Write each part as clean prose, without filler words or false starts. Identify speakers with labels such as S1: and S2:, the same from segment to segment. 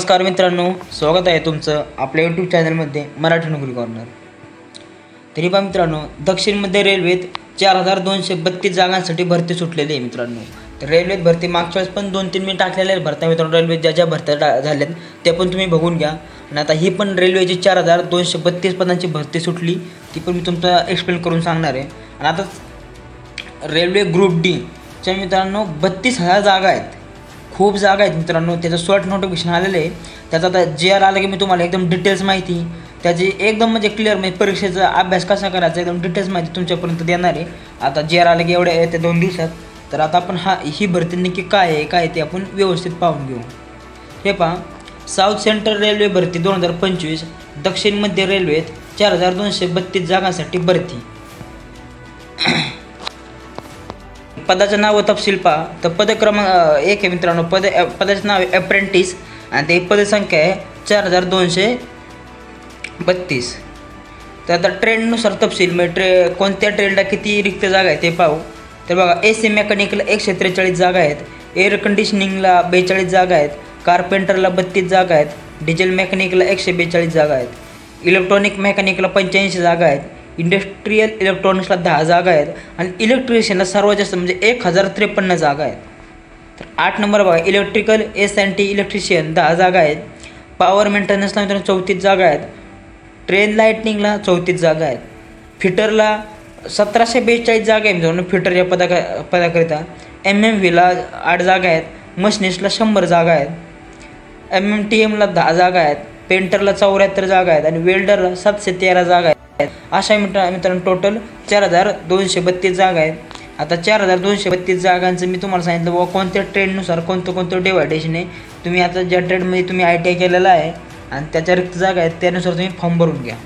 S1: नमस्कार मित्रांनो, स्वागत आहे तुमचं आपल्या यूट्यूब चॅनलमध्ये मराठी नोकरी कॉर्नर। तरी पहा मित्रांनो, दक्षिण मध्य रेल्वेत 4232 जागांसाठी भरती सुटलेली आहे मित्रांनो। तर रेल्वेत भरती मागच्या वेळेस पण 2-3 मी टाकलेल्या आहेत भरत्या मित्रांनो। रेल्वेत ज्या ज्या भरत्या झाल्यात ते पण तुम्ही बघून घ्या। आणि आता ही पण रेल्वेची 4232 पदांची भरती सुटली, ती पण मी तुम्हाला एक्सप्लेन करून सांगणार आहे। आणि आता रेल्वे ग्रुप डी च्या मित्रांनो 32,000 जागा आहेत, खूप जागा आहेत मित्रांनो। त्याचं शॉर्ट नोटिफिकेशन आलेलं आहे, त्याचा आता JR आला की मी तुम्हाला एकदम डिटेल्स माहिती त्याची एकदम म्हणजे क्लिअर म्हणजे परीक्षेचा अभ्यास कसा करायचा एकदम डिटेल्स माहिती तुमच्यापर्यंत देणार आहे। आता JR आला की एवढ्या येत्या 2 दिवसात। तर आता आपण ही भरती नक्की काय आहे ते आपण व्यवस्थित पाहून घेऊ। हे पहा, साऊथ सेंट्रल रेल्वे भरती 2025 दक्षिण मध्य रेल्वेत 4232 जागांसाठी भरती। पदाचं नाव व तपशील पहा। तर पद क्रमांक 1 आहे मित्रांनो। पदाचं नाव आहे अप्रेंटिस आणि ते पदसंख्या आहे 4232। तर आता ट्रेंडनुसार तपशील म्हणजे कोणत्या ट्रेनला किती रिक्त जागा आहे ते पाहू। तर बघा, AC मेकॅनिकला 143 जागा आहेत, एअर कंडिशनिंगला 42 जागा आहेत, कारपेंटरला 32 जागा आहेत, डिझेल मेकॅनिकला 142 जागा आहेत, इलेक्ट्रॉनिक मेकॅनिकला 85 जागा आहेत, इंडस्ट्रियल इलेक्ट्रॉनिक्सला 10 जागा आहेत आणि इलेक्ट्रिशियनला सर्वात जास्त म्हणजे 1053 जागा आहेत। तर 8 नंबर बघा, इलेक्ट्रिकल S&T इलेक्ट्रिशियन 10 जागा आहेत, पॉवर मेंटेनन्सला मित्रांनो 34 जागा आहेत, ट्रेन लाईटनिंगला 34 जागा आहेत, फिटरला 1742 जागा आहे मित्रांनो फिटर या पदाकरिता, MMVला 8 जागा आहेत, मशिनिस्टला 100 जागा आहेत, MMTMला 10 जागा आहेत, पेंटरला 74 जागा आहेत आणि वेल्डरला 713 जागा आहेत। अशा मित्रांनो टोटल 4232 जागा आहेत। आता 4232 जागांचं मी तुम्हाला सांगितलं बाबा कोणत्या ट्रेडनुसार कोणतं डिवायडेशन आहे। तुम्ही आता ज्या ट्रेडमध्ये तुम्ही ITI केलेला आहे आणि त्याच्या रिक्त जागा आहेत त्यानुसार तुम्ही फॉर्म भरून घ्या।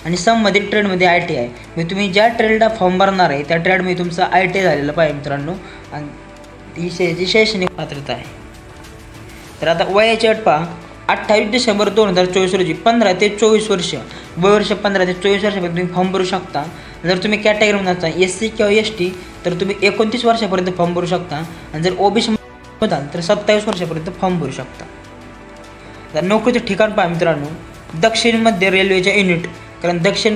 S1: आणि संबंधित ट्रेडमध्ये ITI म्हणजे तुम्ही ज्या ट्रेडला फॉर्म भरणार आहे त्या ट्रेडमध्ये तुमचा ITI झालेला पाहिजे मित्रांनो, आणि ही शैक्षणिक पात्रता आहे। तर आता वयाची अट पहा, 28 डिसेंबर 2024 रोजी 15 ते 24 वर्ष वयोवर्ष 15 ते 24 वर्षापर्यंत तुम्ही फॉर्म भरू शकता। जर तुम्ही कॅटेगरीमध्ये असता SC किंवा ST तर तुम्ही 29 वर्षापर्यंत फॉर्म भरू शकता आणि जर OBC असाल तर 27 वर्षापर्यंत फॉर्म भरू शकता। तर नोकरीचं ठिकाण पहा मित्रांनो, दक्षिण मध्य रेल्वेच्या युनिट, कारण दक्षिण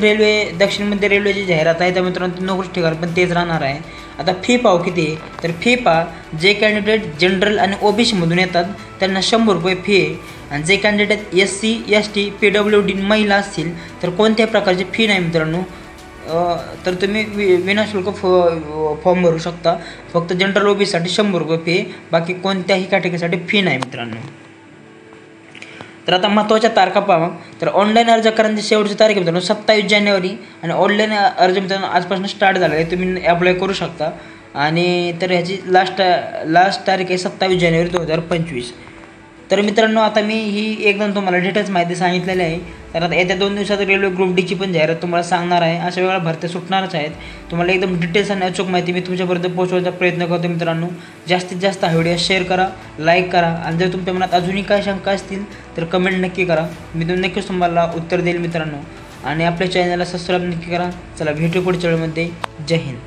S1: मध्य रेल्वेची जाहिरात आहे त्या मित्रांनो नोकरीचं ठिकाण पण तेच राहणार आहे। आता फी पाव किती आहे, तर फी पहा, जे कॅन्डिडेट जनरल आणि OBC मधून येतात त्यांना 100 रुपये फी आहे आणि जे कॅन्डिडेट SC ST PWD महिला असतील तर कोणत्याही प्रकारची फी नाही मित्रांनो। तर तुम्ही विनाशुल्क फॉर्म भरू शकता। फक्त जनरल OBC साठी 100 रुपये फी, बाकी कोणत्याही कॅटेगरीसाठी फी नाही मित्रांनो। तर आता महत्त्वाच्या तारखा पाहा, तर ऑनलाईन अर्ज करण्याची शेवटची तारीख मित्रांनो 27 जानेवारी आणि ऑनलाईन अर्ज मित्रांनो आजपासून स्टार्ट झाला आहे, तुम्ही अप्लाय करू शकता। आणि तर ह्याची लास्ट तारीख आहे 27 जानेवारी 2025। तर मित्रांनो आता मी ही एकदम तुम्हाला डिटेल्स माहिती सांगितलेली आहे। तर आता येत्या 2 दिवसात रेल्वे ग्रुप डीची पण जाहिरात तुम्हाला सांगणार आहे, अशा वेळेला भरत्या सुटणारच आहेत। तुम्हाला एकदम डिटेल्स आणि अचूक माहिती मी तुमच्यापर्यंत पोहोचवण्याचा प्रयत्न करतो मित्रांनो। जास्तीत जास्त हा व्हिडिओ शेअर करा, लाईक करा आणि जर तुमच्या मनात अजूनही काही शंका असतील तर कमेंट नक्की करा, मी नक्कीच तुम्हाला उत्तर देईल मित्रांनो। आणि आपल्या चॅनलला सबस्क्राईब नक्की करा। चला भेटू पुढच्या वेळेमध्ये, जय हिंद।